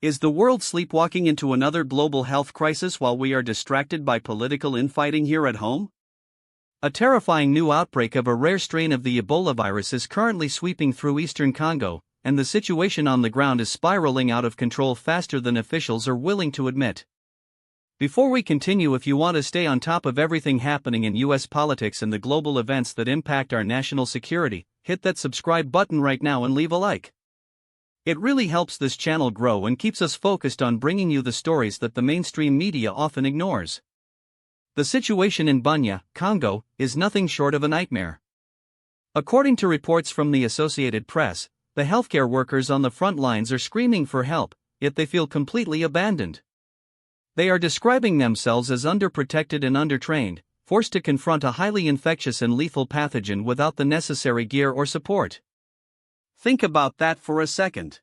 Is the world sleepwalking into another global health crisis while we are distracted by political infighting here at home? A terrifying new outbreak of a rare strain of the Ebola virus is currently sweeping through eastern Congo, and the situation on the ground is spiraling out of control faster than officials are willing to admit. Before we continue, if you want to stay on top of everything happening in US politics and the global events that impact our national security, hit that subscribe button right now and leave a like. It really helps this channel grow and keeps us focused on bringing you the stories that the mainstream media often ignores. The situation in Bunya, Congo, is nothing short of a nightmare. According to reports from the Associated Press, the healthcare workers on the front lines are screaming for help, yet they feel completely abandoned. They are describing themselves as underprotected and undertrained, forced to confront a highly infectious and lethal pathogen without the necessary gear or support. Think about that for a second.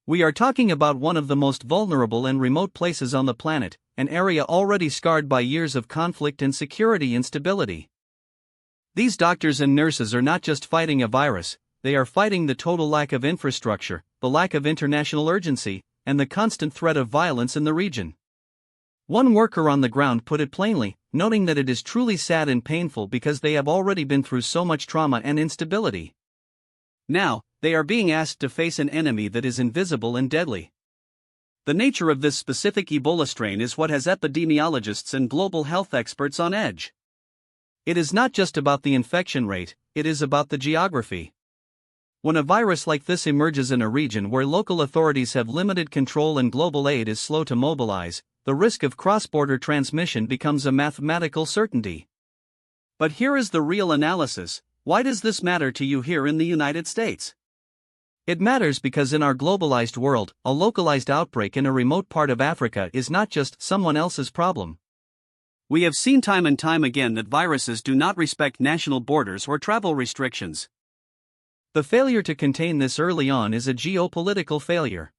We are talking about one of the most vulnerable and remote places on the planet, an area already scarred by years of conflict and security instability. These doctors and nurses are not just fighting a virus, they are fighting the total lack of infrastructure, the lack of international urgency, and the constant threat of violence in the region. One worker on the ground put it plainly, noting that it is truly sad and painful because they have already been through so much trauma and instability. Now, they are being asked to face an enemy that is invisible and deadly. The nature of this specific Ebola strain is what has epidemiologists and global health experts on edge. It is not just about the infection rate, it is about the geography. When a virus like this emerges in a region where local authorities have limited control and global aid is slow to mobilize, the risk of cross-border transmission becomes a mathematical certainty. But here is the real analysis. Why does this matter to you here in the United States? It matters because in our globalized world, a localized outbreak in a remote part of Africa is not just someone else's problem. We have seen time and time again that viruses do not respect national borders or travel restrictions. The failure to contain this early on is a geopolitical failure.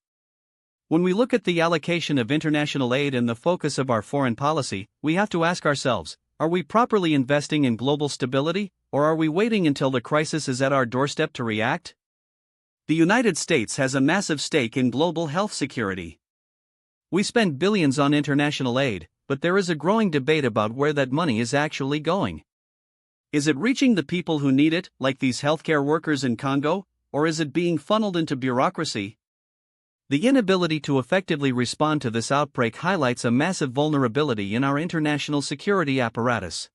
When we look at the allocation of international aid and the focus of our foreign policy, we have to ask ourselves, are we properly investing in global stability, or are we waiting until the crisis is at our doorstep to react? The United States has a massive stake in global health security. We spend billions on international aid, but there is a growing debate about where that money is actually going. Is it reaching the people who need it, like these healthcare workers in Congo, or is it being funneled into bureaucracy? The inability to effectively respond to this outbreak highlights a massive vulnerability in our international security apparatus.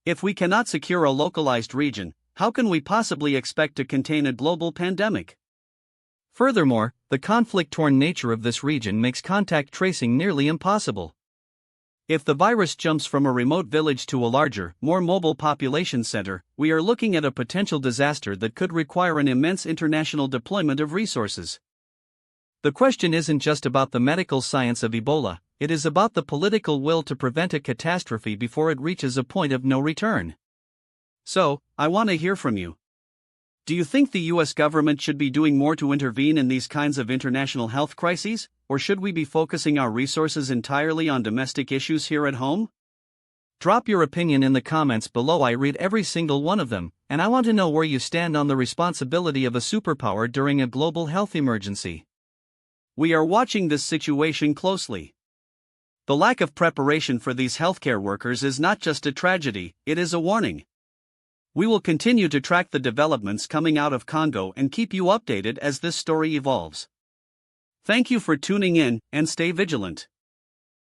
If we cannot secure a localized region, how can we possibly expect to contain a global pandemic? Furthermore, the conflict-torn nature of this region makes contact tracing nearly impossible. If the virus jumps from a remote village to a larger, more mobile population center, we are looking at a potential disaster that could require an immense international deployment of resources. The question isn't just about the medical science of Ebola, it is about the political will to prevent a catastrophe before it reaches a point of no return. So, I want to hear from you. Do you think the US government should be doing more to intervene in these kinds of international health crises, or should we be focusing our resources entirely on domestic issues here at home? Drop your opinion in the comments below. I read every single one of them, and I want to know where you stand on the responsibility of a superpower during a global health emergency. We are watching this situation closely. The lack of preparation for these healthcare workers is not just a tragedy, it is a warning. We will continue to track the developments coming out of Congo and keep you updated as this story evolves. Thank you for tuning in, and stay vigilant.